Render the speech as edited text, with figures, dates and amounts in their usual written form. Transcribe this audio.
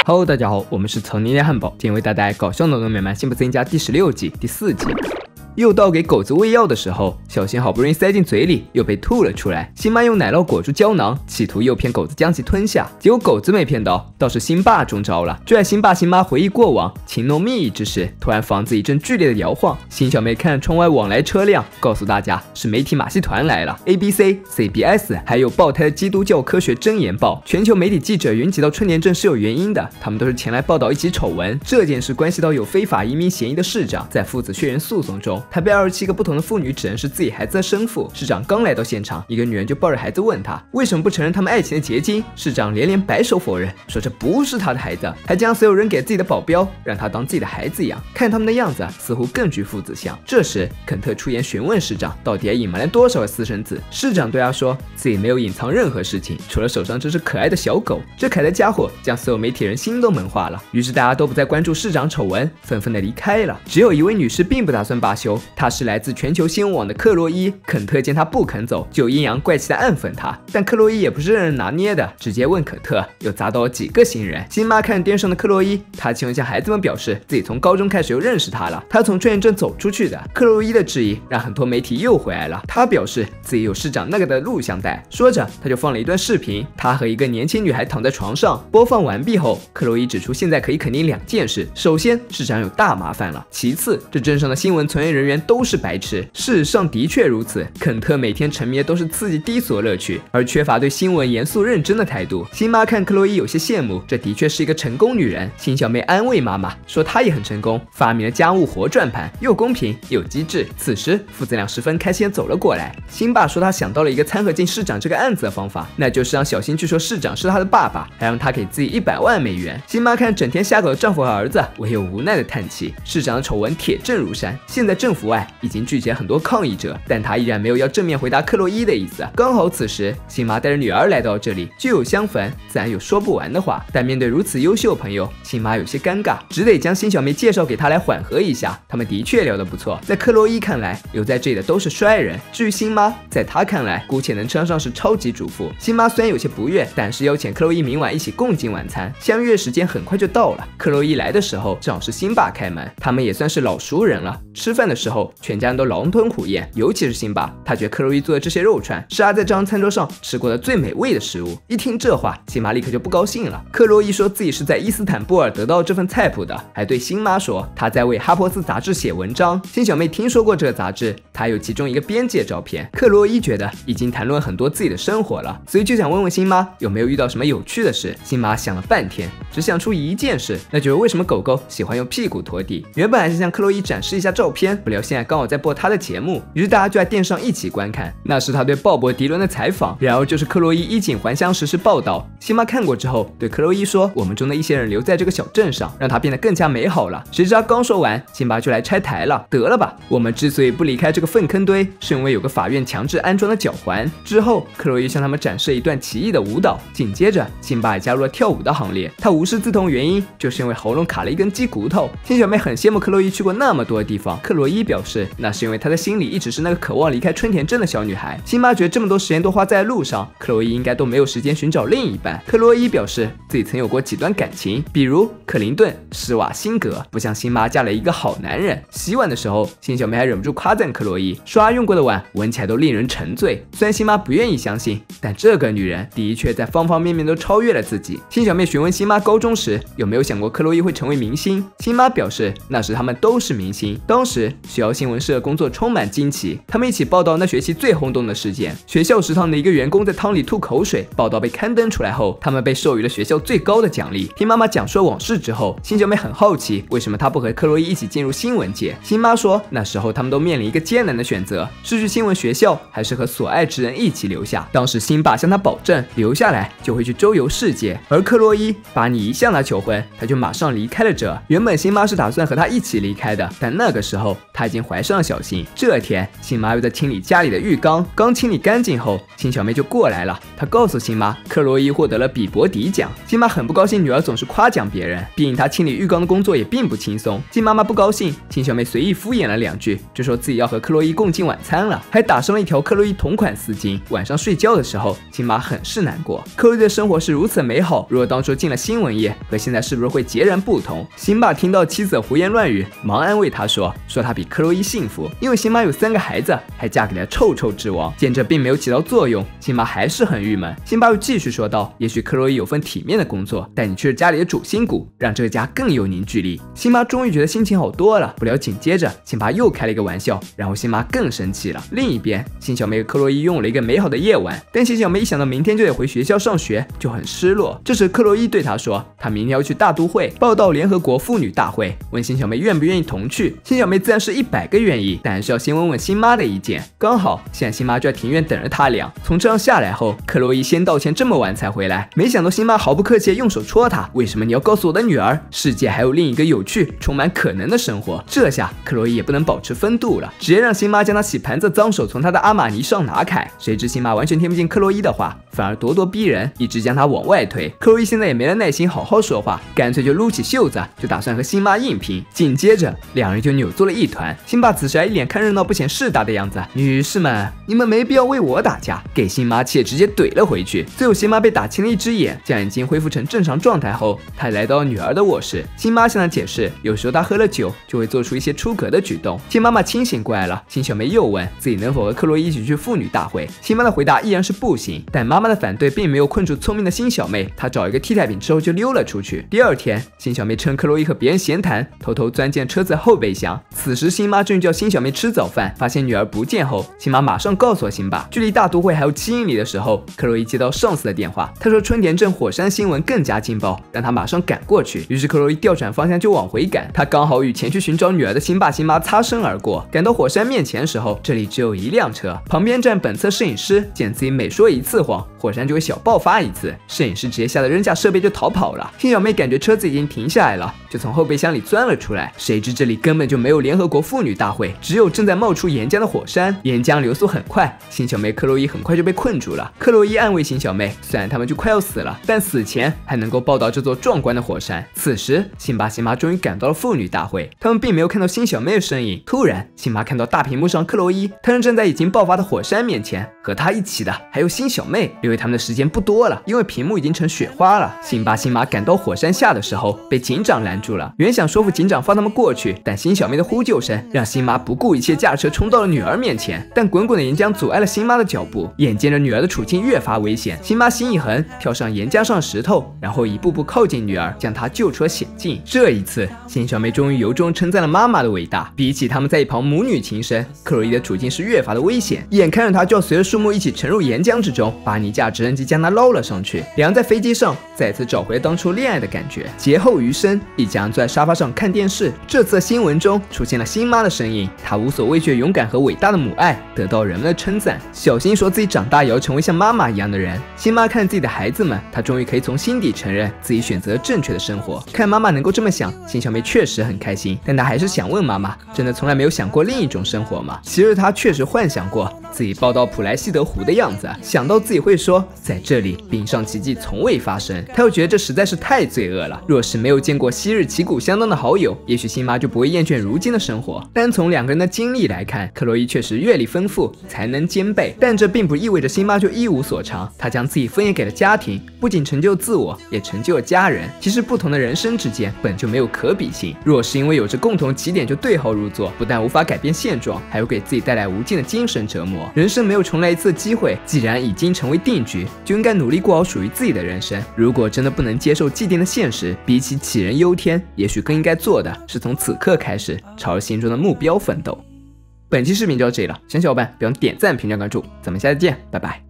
Hello， 大家好，我们是草泥捏汉堡，今天为大家带来搞笑脑洞美漫辛普森家第16集第4集。又到给狗子喂药的时候，小新好不容易塞进嘴里，又被吐了出来。辛妈用奶酪裹住胶囊，企图诱骗狗子将其吞下，结果狗子没骗到，倒是辛爸中招了。就在辛爸辛妈回忆过往、情浓蜜意之时，突然房子一阵剧烈的摇晃。辛小妹看着窗外往来车辆，告诉大家是媒体马戏团来了。ABC、CBS 还有爆胎的基督教科学真言报，全球媒体记者云集到春田镇是有原因的，他们都是前来报道一起丑闻。这件事关系到有非法移民嫌疑的市长，在父子血缘诉讼中，他被27个不同的妇女指认是自己孩子的生父。市长刚来到现场，一个女人就抱着孩子问他为什么不承认他们爱情的结晶。市长连连摆手否认，说这不是他的孩子，还将所有人给自己的保镖，让他当自己的孩子养。看他们的样子，似乎更具父子相。这时，肯特出言询问市长，到底还隐瞒了多少个私生子？市长对他说，自己没有隐藏任何事情，除了手上这只可爱的小狗。这凯特家伙将所有媒体人心都闷化了。于是大家都不再关注市长丑闻，纷纷的离开了。只有一位女士并不打算罢休，她是来自全球新闻网的克洛伊。肯特见她不肯走，就阴阳怪气的暗讽她，但克洛伊也不是任人拿捏的，直接问可特又砸到了几个新人。辛妈看电视上的克洛伊，她请问向孩子们表示自己从高中开始就认识她了，她从春田镇走出去的。克洛伊的质疑让很多媒体又回来了，她表示自己有市长那个的录像带，说着她就放了一段视频，她和一个年轻女孩躺在床上。播放完毕后，克洛伊指出现在可以肯定2件事：首先，市长有大麻烦了；其次，这镇上的新闻从业人员都是白痴。事实上的确如此，肯特每天沉迷的都是刺激低俗的乐趣，而缺乏对新闻严肃认真的态度。辛妈看克洛伊有些羡慕，这的确是一个成功女人。辛小妹安慰妈妈说她也很成功，发明了家务活转盘，又公平又机智。此时父子俩十分开心地走了过来。辛爸说他想到了一个掺和进市长这个案子的方法，那就是让小新去说市长是他的爸爸，还让他给自己100万美元。辛妈看整天瞎搞的丈夫和儿子，唯有无奈的叹气。市长的丑闻铁证如山，现在政府外已经聚集了很多抗议者，但他依然没有要正面回答克洛伊的意思。刚好此时辛妈带着女儿来到这里，聚友相逢，自然有说不完的话。但面对如此优秀的朋友，辛妈有些尴尬，只得将辛小妹介绍给他来缓和一下。他们的确聊得不错，在克洛伊看来，留在这里的都是衰人。至于辛妈，在她看来，姑且能称上是超级主妇。辛妈虽然有些不悦，但是邀请克洛伊明晚一起共进晚餐。相约时间很快就到了，克洛伊来的时候正好是辛爸开门，他们也算是老熟人了。吃饭的时候，全家人都狼吞虎咽，尤其是辛爸，他觉得克洛伊做的这些肉串是他在这张餐桌上吃过的最美味的食物。一听这话，辛妈立刻就不高兴了。克洛伊说自己是在伊斯坦布尔得到这份菜谱的，还对辛妈说他在为哈珀斯杂志写文章。辛小妹听说过这个杂志，她有其中一个编辑的照片。克洛伊觉得已经谈论很多自己的生活了，所以就想问问辛妈有没有遇到什么有趣的事。辛妈想了半天，只想出一件事，那就是为什么狗狗喜欢用屁股拖地。原本还是向克洛伊展示一下照片，不料现在刚好在播她的节目，于是大家就在电视上一起观看。那是他对鲍勃迪伦的采访，然后就是克洛伊衣锦还乡实时报道。辛妈看过之后对克洛伊说，我们中的一些人留在这个小镇上，让它变得更加美好了。谁知他刚说完，辛巴就来拆台了。得了吧，我们之所以不离开这个粪坑堆，是因为有个法院强制安装的脚环。之后克洛伊向他们展示了一段奇异的舞蹈，紧接着辛巴也加入了跳舞的行列。他无师自通原因就是因为喉咙卡了一根鸡骨头。辛小妹很羡慕克洛伊去过那么多的地方，克洛伊表示那是因为她的心里一直是那个渴望离开春田镇的小女孩。辛巴觉得这么多时间都花在路上，克洛伊应该都没有时间寻找另一半。克洛伊表示自己曾有过几段感情，比如克林顿、施瓦辛格，不像辛妈嫁了一个好男人。洗碗的时候，辛小妹还忍不住夸赞克洛伊，说她用过的碗闻起来都令人沉醉。虽然辛妈不愿意相信，但这个女人的确在方方面面都超越了自己。辛小妹询问辛妈高中时有没有想过克洛伊会成为明星，辛妈表示那时他们都是明星。当时学校新闻社的工作充满惊奇，他们一起报道那学期最轰动的事件：学校食堂的一个员工在汤里吐口水。报道被刊登出来后，他们被授予了学校最高的奖励。听妈妈讲述往事之后，辛小妹很好奇为什么她不和克洛伊一起进入新闻界。辛妈说那时候他们都面临一个艰难的选择，是去新闻学校还是和所爱之人一起留下。当时辛爸向她保证留下来就会去周游世界，而克洛伊巴尼一向他求婚，他就马上离开了这。原本辛妈是打算和他一起离开的，但那个时候她已经怀上了小新。这天辛妈又在清理家里的浴缸，刚清理干净后，辛小妹就过来了。她告诉辛妈克洛伊获得了比伯迪奖。辛妈很不高兴女儿总是夸奖别人，毕竟她清理浴缸的工作也并不轻松。辛妈妈不高兴，辛小妹随意敷衍了2句，就说自己要和克洛伊共进晚餐了，还打上了一条克洛伊同款丝巾。晚上睡觉的时候，辛妈很是难过。克洛伊的生活是如此美好，如果当初进了新闻闻业和现在是不是会截然不同？辛巴听到妻子的胡言乱语，忙安慰他说他比克洛伊幸福，因为辛巴有3个孩子，还嫁给了臭臭之王。见这并没有起到作用，辛巴还是很郁闷。辛巴又继续说道：“也许克洛伊有份体面的工作，但你却是家里的主心骨，让这个家更有凝聚力。”辛巴终于觉得心情好多了。不料紧接着，辛巴又开了一个玩笑，然后辛巴更生气了。另一边，辛小妹和克洛伊拥有了一个美好的夜晚，但辛小妹一想到明天就得回学校上学，就很失落。这时，克洛伊对她说，她明天要去大都会报道联合国妇女大会，问辛小妹愿不愿意同去。辛小妹自然是100个愿意，但还是要先问问辛妈的意见。刚好现在辛妈就在庭院等着他俩。从车上下来后，克洛伊先道歉，这么晚才回来。没想到辛妈毫不客气地用手戳他，为什么你要告诉我的女儿，世界还有另一个有趣、充满可能的生活？这下克洛伊也不能保持风度了，直接让辛妈将她洗盘子的脏手从她的阿玛尼上拿开。谁知辛妈完全听不进克洛伊的话，反而咄咄逼人，一直将她往外推。克洛伊现在也没了耐心好好说话，干脆就撸起袖子，就打算和辛妈硬拼。紧接着两人就扭作了一团。辛巴此时还一脸看热闹不嫌事大的样子，女士们，你们没必要为我打架，给辛妈气直接怼了回去。最后辛妈被打青了一只眼，将眼睛恢复成正常状态后，她来到了女儿的卧室。辛妈向她解释，有时候她喝了酒就会做出一些出格的举动。见妈妈清醒过来了，辛小梅又问自己能否和克洛伊一起去妇女大会。辛妈的回答依然是不行，但妈妈的反对并没有困住聪明的辛小妹，她找一个替代品之后就溜了出去。第二天，辛小妹趁克洛伊和别人闲谈，偷偷钻进车子后备箱。此时辛妈正叫辛小妹吃早饭，发现女儿不见后，辛妈马上告诉了辛巴，距离大都会还有7英里的时候，克洛伊接到上司的电话，他说春田镇火山新闻更加劲爆，让他马上赶过去。于是克洛伊调转方向就往回赶，他刚好与前去寻找女儿的辛爸辛妈擦身而过。赶到火山面前的时候，这里只有1辆车，旁边站本侧摄影师，见自己每说一次谎，火山就会小爆发一次。摄影师直接吓得扔下设备就逃跑了。辛小妹感觉车子已经停下来了，就从后备箱里钻了出来，谁知这里根本就没有联合国妇女大会，只有正在冒出岩浆的火山，岩浆流速很快，辛小妹、克洛伊很快就被困住了。克洛伊安慰辛小妹，虽然他们就快要死了，但死前还能够报道这座壮观的火山。此时，辛巴辛妈终于赶到了妇女大会，他们并没有看到辛小妹的身影。突然，辛巴看到大屏幕上克洛伊，他正站在已经爆发的火山面前，和他一起的还有辛小妹。留给他们的时间不多了，因为屏幕已经成雪花了。辛巴辛妈赶到火山下的时候，被警长拦住了。原想说服警长放他们过去，但辛小妹的呼救声让辛妈不顾一切驾车冲到了女儿面前，但滚滚的岩浆阻碍了辛妈的脚步。眼见着女儿的处境越发危险，辛妈心一横，跳上岩浆上的石头，然后一步步靠近女儿，将她救出了险境。这一次，辛小妹终于由衷称赞了妈妈的伟大。比起他们在一旁母女情深，克洛伊的处境是越发的危险，眼看着她就要随着树木一起沉入岩浆之中，巴尼架直升机将她捞了上去。两人在飞机上再次找回了当初恋爱的感觉。劫后余生，一家人坐在沙发上看电视。这次新闻中出现了辛妈的身影，她无所畏惧、勇敢和伟大的母爱得到人们的称赞。小辛说自己长大也要成为像妈妈一样的人。辛妈看自己的孩子们，她终于可以从心底承认自己选择正确的生活。看妈妈能够这么想，辛小妹确实很开心，但她还是想问妈妈，真的从来没有想过另一种生活吗？其实她确实幻想过自己抱到普莱西德湖的样子，想到自己会说在这里冰上奇迹从未发生，她又觉得这实在是太罪恶了。若是没有见过昔日旗鼓相当的好友，也许辛妈就不会厌倦如今的生活。单从两个人的经历来看，克洛伊确实阅历丰富，才能兼备，但这并不意味着辛妈就一无所长。她将自己分也给了家庭，不仅成就自我，也成就了家人。其实不同的人生之间本就没有可比性，若是因为有着共同起点就对号入座，不但无法改变现状，还会给自己带来无尽的精神折磨。人生没有重来一次的机会，既然已经成为定局，就应该努力过好属于自己的人生。如果真的不能接受既定的现实，比起杞人忧天，也许更应该做的是从此刻开始朝着心中的目标奋斗。本期视频就到这里了，喜欢小伙伴别忘点赞、评论、关注，咱们下期见，拜拜。